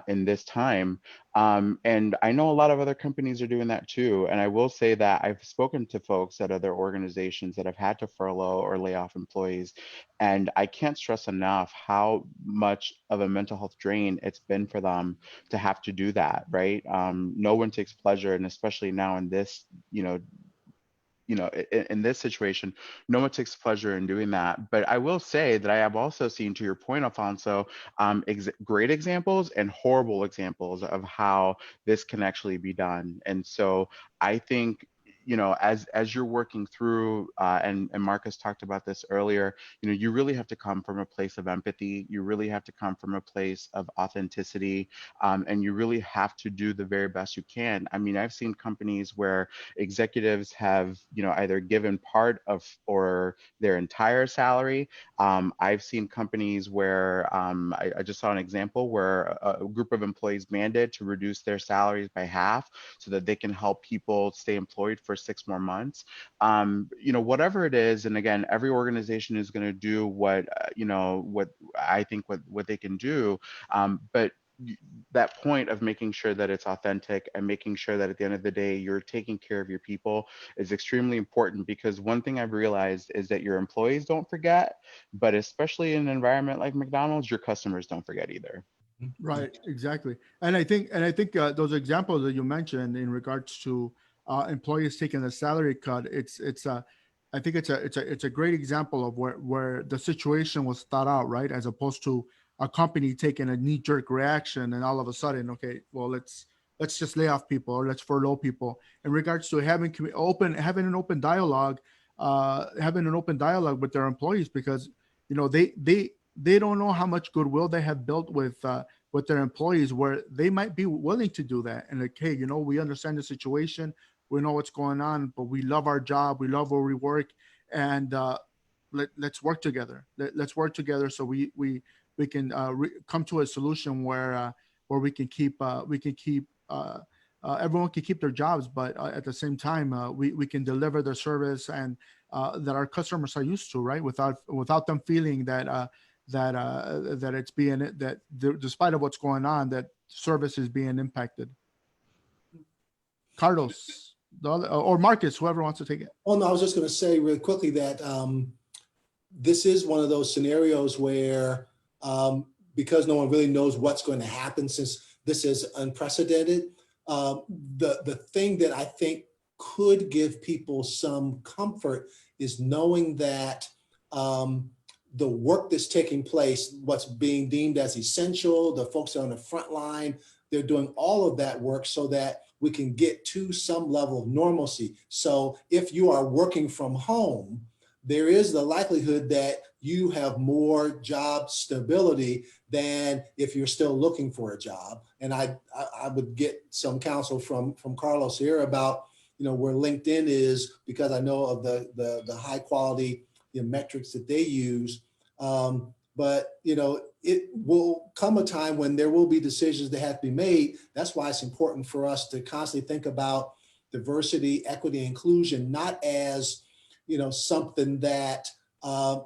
in this time. And I know a lot of other companies are doing that too. And I will say that I've spoken to folks at other organizations that have had to furlough or lay off employees. And I can't stress enough how much of a mental health drain it's been for them to have to do that, right? No one takes pleasure, and especially now in this, in this situation, no one takes pleasure in doing that. But I will say that I have also seen, to your point, Alfonso, great examples and horrible examples of how this can actually be done. And so I think, as you're working through, and Marcus talked about this earlier, you really have to come from a place of empathy. You really have to come from a place of authenticity, and you really have to do the very best you can. I mean, I've seen companies where executives have, either given part of or their entire salary. I've seen companies where I just saw an example where a group of employees mandated to reduce their salaries by half so that they can help people stay employed for for 6 more months. Whatever it is, and again, every organization is going to do what what I think what they can do, but that point of making sure that it's authentic and making sure that at the end of the day you're taking care of your people is extremely important, because one thing I've realized is that your employees don't forget, but especially in an environment like McDonald's, your customers don't forget either. Right, exactly. And I think those examples that you mentioned in regards to employees taking a salary cut, I think it's a great example of where the situation was thought out, right? As opposed to a company taking a knee-jerk reaction and all of a sudden, okay, well, let's just lay off people or let's furlough people. In regards to having an open dialogue with their employees, because they don't know how much goodwill they have built with their employees, where they might be willing to do that. And like, hey, we understand the situation, we know what's going on, but we love our job, we love where we work, and let's work together. Let's work together so we can come to a solution where we can keep everyone can keep their jobs, but at the same time we can deliver the service and that our customers are used to, right? Without them feeling that it's despite of what's going on, that service is being impacted. Carlos, or Marcus, whoever wants to take it. Oh, no, I was just going to say really quickly that this is one of those scenarios where because no one really knows what's going to happen, since this is unprecedented, the thing that I think could give people some comfort is knowing that the work that's taking place, what's being deemed as essential, the folks on the front line, they're doing all of that work so that we can get to some level of normalcy. So if you are working from home, there is the likelihood that you have more job stability than if you're still looking for a job. And I would get some counsel from Carlos here about, where LinkedIn is, because I know of the high quality metrics that they use. But it will come a time when there will be decisions that have to be made. That's why it's important for us to constantly think about diversity, equity, inclusion, not as something that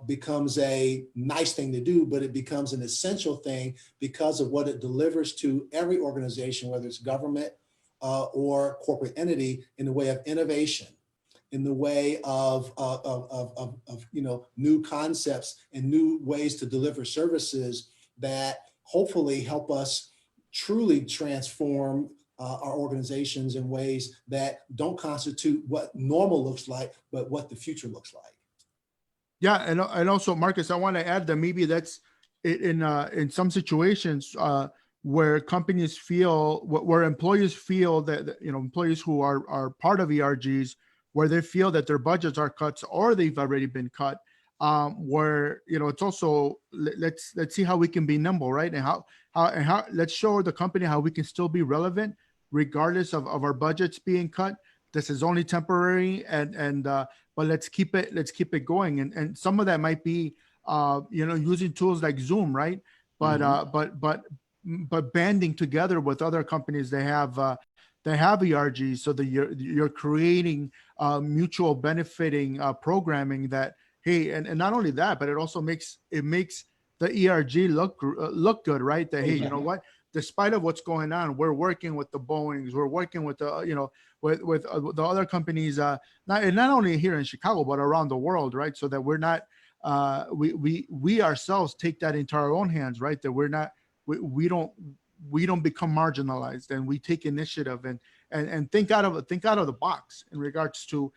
becomes a nice thing to do, but it becomes an essential thing because of what it delivers to every organization, whether it's government or corporate entity, in the way of innovation, in the way of new concepts and new ways to deliver services that hopefully help us truly transform our organizations in ways that don't constitute what normal looks like, but what the future looks like. Yeah, and also, Marcus, I want to add that maybe that's in some situations where employees feel that employees who are part of ERGs, where they feel that their budgets are cut or they've already been cut, where it's also let's see how we can be nimble, right? And how let's show the company how we can still be relevant regardless of our budgets being cut. This is only temporary, but let's keep it going. And some of that might be using tools like Zoom, right? But but banding together with other companies that have ERGs, so that you're creating mutual benefiting programming that, hey, and not only that, but it also makes the ERG look good, right? That, hey, you know what? Despite of what's going on, we're working with the Boeings, we're working with the with the other companies, not only here in Chicago but around the world, right? So that we're not we ourselves take that into our own hands, right? That we're not we don't become marginalized, and we take initiative and think out of the box in regards to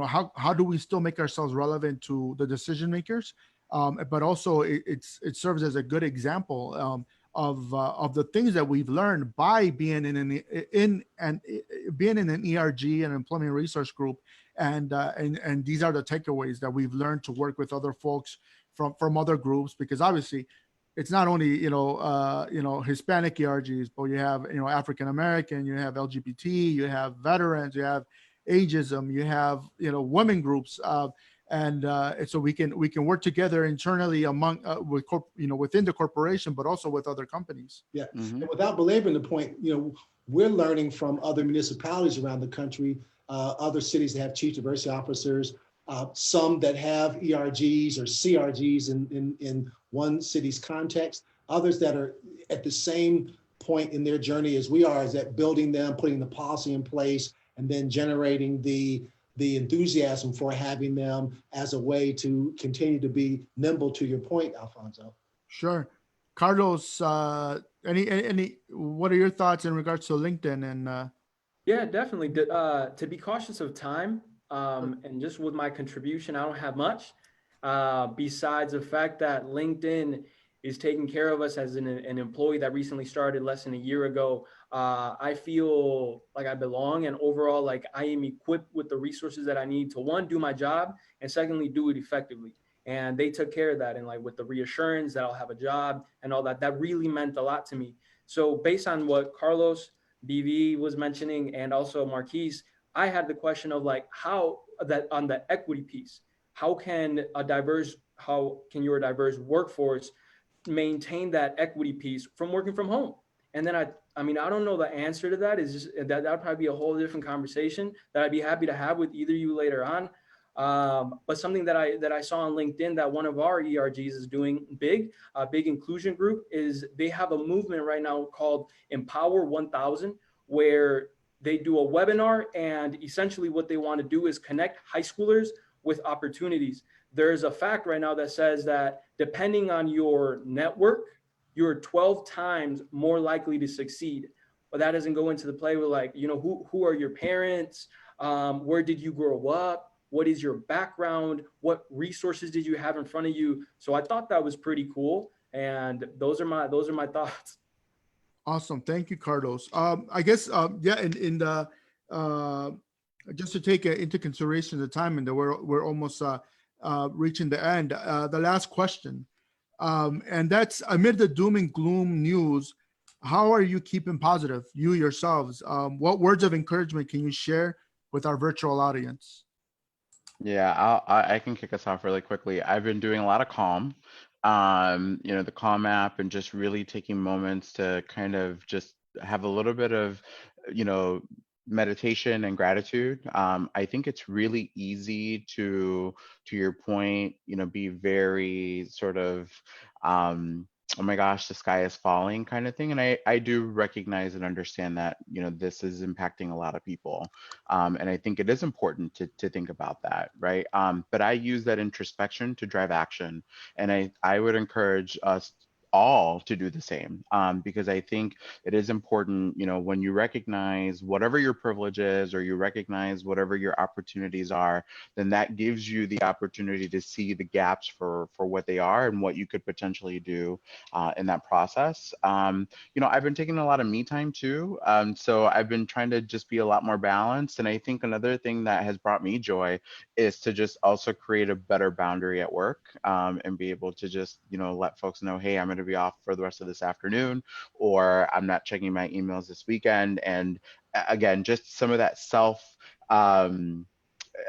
how do we still make ourselves relevant to the decision makers, but also it serves as a good example of the things that we've learned by being in an ERG, an employment resource group, and these are the takeaways that we've learned to work with other folks from other groups, because obviously it's not only Hispanic ERGs, but you have African American, you have LGBT, you have veterans, you have ageism, you have women groups, and so we can work together internally among within the corporation, but also with other companies. Yeah, and without belaboring the point, we're learning from other municipalities around the country other cities that have chief diversity officers, some that have ERGs or CRGs in one city's context, others that are at the same point in their journey as we are, is that building them, putting the policy in place, and then generating the enthusiasm for having them as a way to continue to be nimble, to your point, Alfonso. Sure. Carlos, any what are your thoughts in regards to LinkedIn? And Yeah, definitely. To be cautious of time, and just with my contribution, I don't have much, besides the fact that LinkedIn is taking care of us as an employee that recently started less than a year ago. I feel like I belong, and overall, like I am equipped with the resources that I need to, one, do my job, and secondly, do it effectively. And they took care of that. And like with the reassurance that I'll have a job and all that, that really meant a lot to me. So based on what Carlos, BV was mentioning, and also Marquis, I had the question of like, how that on the equity piece, how can your diverse workforce maintain that equity piece from working from home? And then I mean, I don't know the answer to that. Is just that would probably be a whole different conversation that I'd be happy to have with either you later on. But something that I saw on LinkedIn that one of our ERGs is doing big inclusion group, is they have a movement right now called Empower 1000, where they do a webinar, and essentially what they want to do is connect high schoolers with opportunities. There's a fact right now that says that depending on your network, you're 12 times more likely to succeed. But that doesn't go into the play with like, you know, who are your parents? Where did you grow up? What is your background? What resources did you have in front of you? So I thought that was pretty cool. And those are my thoughts. awesome. Thank you, Carlos. I guess, yeah, in the, just to take into consideration the time, and that we're almost reaching the end, the last question. And that's, amid the doom and gloom news, how are you keeping positive, you yourselves? What words of encouragement can you share with our virtual audience? Yeah, I can kick us off really quickly. I've been doing a lot of Calm, you know, the Calm app, and just really taking moments to kind of just have a little bit of, you know, meditation and gratitude. I think it's really easy to your point, you know, be very sort of, oh my gosh, the sky is falling kind of thing. And I do recognize and understand that, you know, this is impacting a lot of people. And I think it is important to think about that, right? But I use that introspection to drive action. And I would encourage us all to do the same, because I think it is important, you know, when you recognize whatever your privilege is, or you recognize whatever your opportunities are, then that gives you the opportunity to see the gaps for what they are and what you could potentially do in that process. You know, I've been taking a lot of me time too, so I've been trying to just be a lot more balanced. And I think another thing that has brought me joy is to just also create a better boundary at work, and be able to just, you know, let folks know, hey, I'm going to be off for the rest of this afternoon, or I'm not checking my emails this weekend. And again, just some of that self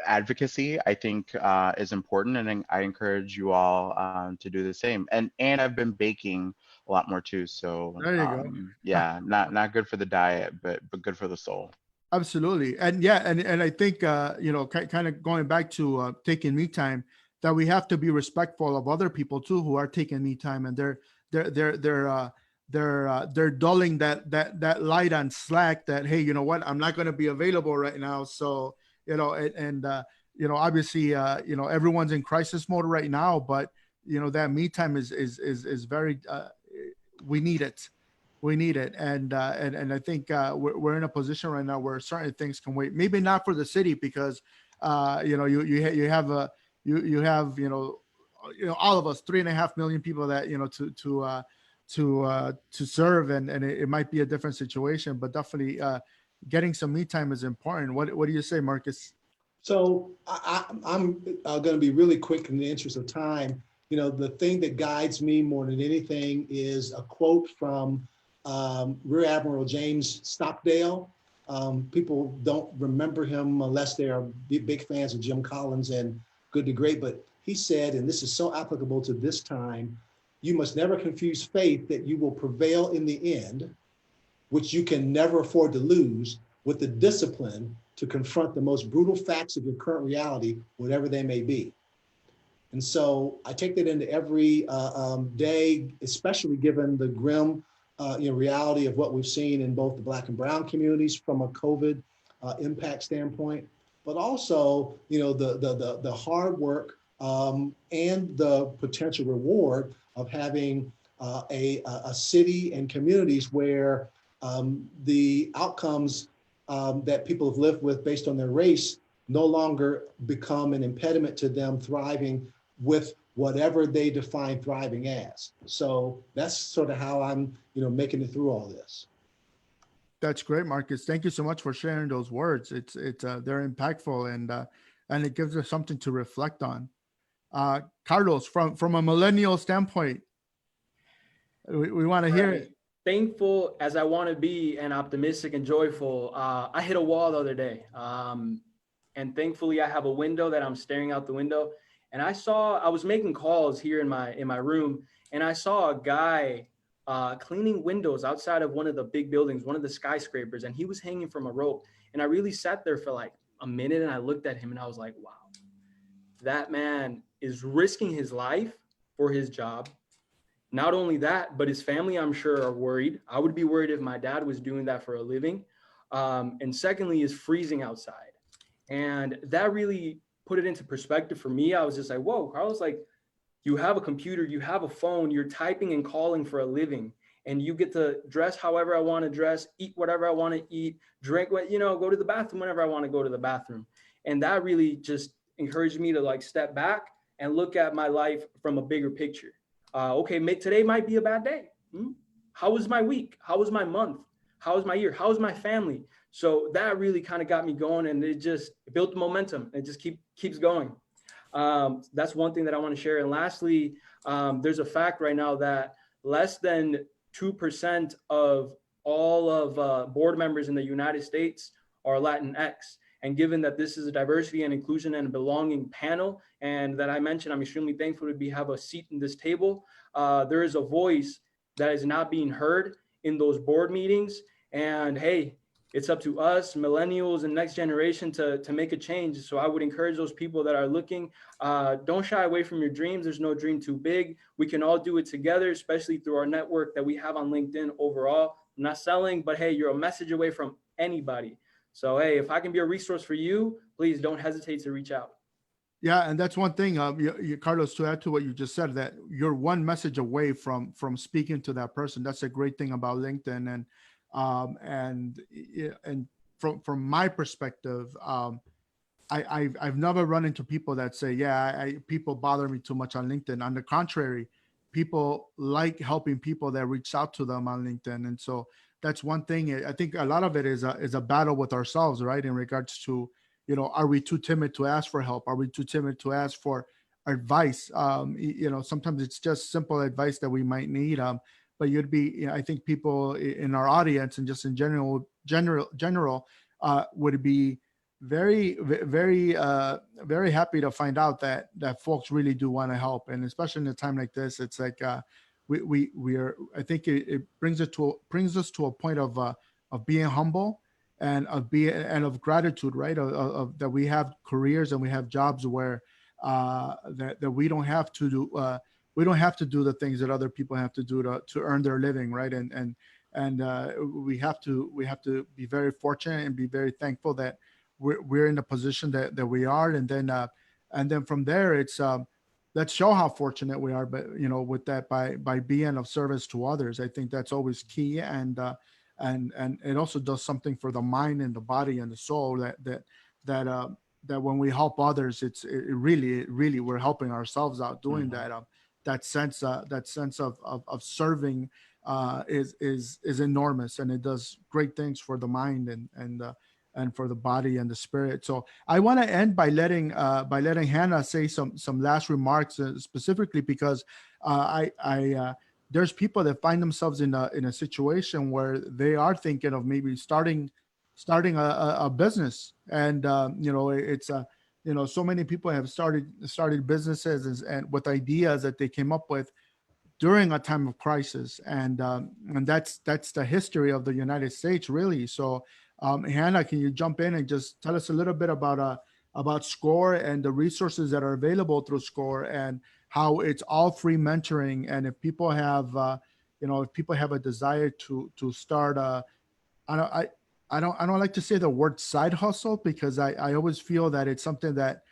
advocacy, I think, is important, and I encourage you all to do the same. And I've been baking a lot more too. So There you go. yeah, not good for the diet, but good for the soul. Absolutely. And yeah, and I think, you know, kind of going back to taking me time, that we have to be respectful of other people too who are taking me time, and they're dulling that light on Slack that, hey, you know what, I'm not going to be available right now. So, you know, and you know, obviously, you know, everyone's in crisis mode right now, but you know, that me time is very, we need it. We need it. And I think we're in a position right now where certain things can wait. Maybe not for the city, because you know, you have all of us, 3.5 million people that, you know, to serve, and it might be a different situation, but definitely getting some me time is important. What do you say, Marcus? So I'm going to be really quick in the interest of time. You know, the thing that guides me more than anything is a quote from Rear Admiral James Stockdale. People don't remember him unless they are big fans of Jim Collins and Good to Great, but he said, and this is so applicable to this time, you must never confuse faith that you will prevail in the end, which you can never afford to lose, with the discipline to confront the most brutal facts of your current reality, whatever they may be. And so I take that into every day, especially given the grim reality of what we've seen in both the Black and brown communities from a COVID impact standpoint, but also the hard work and the potential reward of having a city and communities where the outcomes that people have lived with based on their race no longer become an impediment to them thriving with whatever they define thriving as. So that's sort of how I'm, making it through all this. That's great, Marcus. Thank you so much for sharing those words. It's they're impactful, and it gives us something to reflect on. Carlos, from a millennial standpoint, we want to hear it. Thankful as I want to be and optimistic and joyful. I hit a wall the other day, and thankfully I have a window that I'm staring out the window. And I was making calls here in my room, and I saw a guy cleaning windows outside of one of the big buildings, one of the skyscrapers, and he was hanging from a rope. And I really sat there for like a minute, and I looked at him and I was like, wow, that man is risking his life for his job. Not only that, but his family, I'm sure, are worried. I would be worried if my dad was doing that for a living. And secondly, is freezing outside. And that really put it into perspective for me. I was just like, whoa, Carlos, like, you have a computer, you have a phone, you're typing and calling for a living, and you get to dress however I want to dress, eat whatever I want to eat, drink what, go to the bathroom whenever I want to go to the bathroom. And that really just encouraged me to like step back and look at my life from a bigger picture. Okay, today might be a bad day. How was my week? How was my month? How was my year? How was my family? So that really kind of got me going, and it built the momentum. It just keeps going. That's one thing that I want to share. And lastly, there's a fact right now that less than 2% of all of board members in the United States are Latinx. And given that this is a diversity and inclusion and belonging panel, and that I mentioned, I'm extremely thankful to have a seat in this table. There is a voice that is not being heard in those board meetings. And hey, it's up to us, millennials and next generation, to make a change. So I would encourage those people that are looking, don't shy away from your dreams. There's no dream too big. We can all do it together, especially through our network that we have on LinkedIn overall. I'm not selling, but hey, you're a message away from anybody. So, hey, if I can be a resource for you, please don't hesitate to reach out. Yeah, and that's one thing, Carlos, to add to what you just said, that you're one message away from speaking to that person. That's a great thing about LinkedIn. And from my perspective, I've never run into people that say, people bother me too much on LinkedIn. On the contrary, people like helping people that reach out to them on LinkedIn. And so that's one thing. I think a lot of it is a battle with ourselves, right? In regards to, are we too timid to ask for help? Are we too timid to ask for advice? Sometimes it's just simple advice that we might need. But I think people in our audience and just in general would be very, very, very happy to find out that folks really do want to help. And especially in a time like this, it's like, we are, I think it brings us to a point of being humble and of gratitude, right? Of that we have careers and we have jobs where that we don't have to do, we don't have to do the things that other people have to do to earn their living, right? And we have to be very fortunate and be very thankful that we're in the position that we are. And then from there, it's let's show how fortunate we are, but with that, by being of service to others. I think that's always key, and it also does something for the mind and the body and the soul that when we help others, it really we're helping ourselves out doing that. That sense of serving is enormous, and it does great things for the mind and for the body and the spirit. So I want to end by letting Hannah say some last remarks, specifically because there's people that find themselves in a situation where they are thinking of maybe starting a business, and it's so many people have started businesses and with ideas that they came up with during a time of crisis, and that's the history of the United States, really. So Hannah, can you jump in and just tell us a little bit about SCORE and the resources that are available through SCORE and how it's all free mentoring? And if people have, if people have a desire to start I don't like to say the word side hustle, because I always feel that it's something that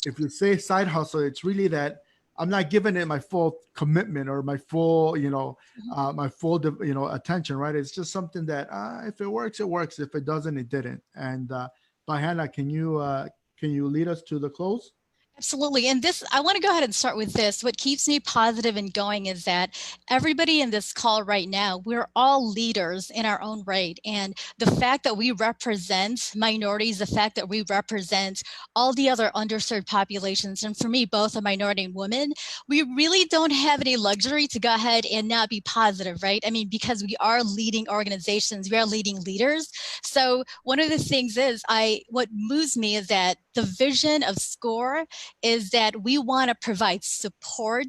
if you say side hustle, it's really that I'm not giving it my full commitment or my full, attention, right? It's just something that if it works, it works. If it doesn't, it didn't. And Hannah, can you lead us to the close? Absolutely. And this, I want to go ahead and start with this. What keeps me positive and going is that everybody in this call right now, we're all leaders in our own right. And the fact that we represent minorities, the fact that we represent all the other underserved populations, and for me, both a minority and woman, we really don't have any luxury to go ahead and not be positive, right? I mean, because we are leading organizations, we are leading leaders. So one of the things is, what moves me is that the vision of SCORE is that we want to provide support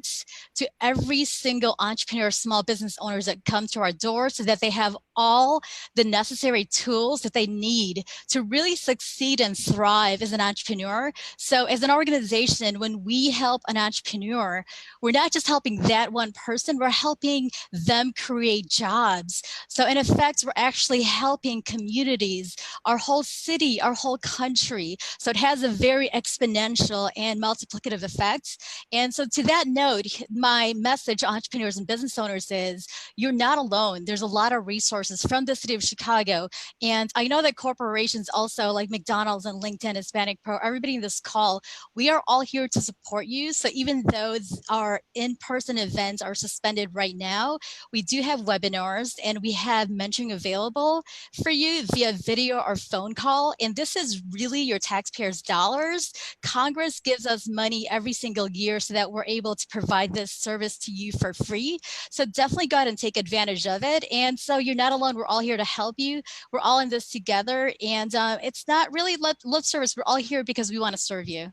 to every single entrepreneur, small business owners that come to our door, so that they have all the necessary tools that they need to really succeed and thrive as an entrepreneur. So as an organization, when we help an entrepreneur, we're not just helping that one person, we're helping them create jobs. So in effect, we're actually helping communities, our whole city, our whole country. So it has a very exponential and multiplicative effects. And so to that note, my message to entrepreneurs and business owners is, you're not alone. There's a lot of resources from the city of Chicago. And I know that corporations also, like McDonald's and LinkedIn, HispanicPro, everybody in this call, we are all here to support you. So even though our in-person events are suspended right now, we do have webinars and we have mentoring available for you via video or phone call. And this is really your taxpayers' dollars. Congress gives us money every single year so that we're able to provide this service to you for free. So definitely go ahead and take advantage of it. And so you're not alone. We're all here to help you. We're all in this together. And it's not really lip service. We're all here because we want to serve you.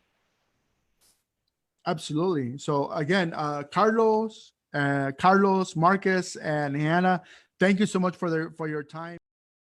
Absolutely. So again, Carlos, Marcus, and Hannah, thank you so much for your time.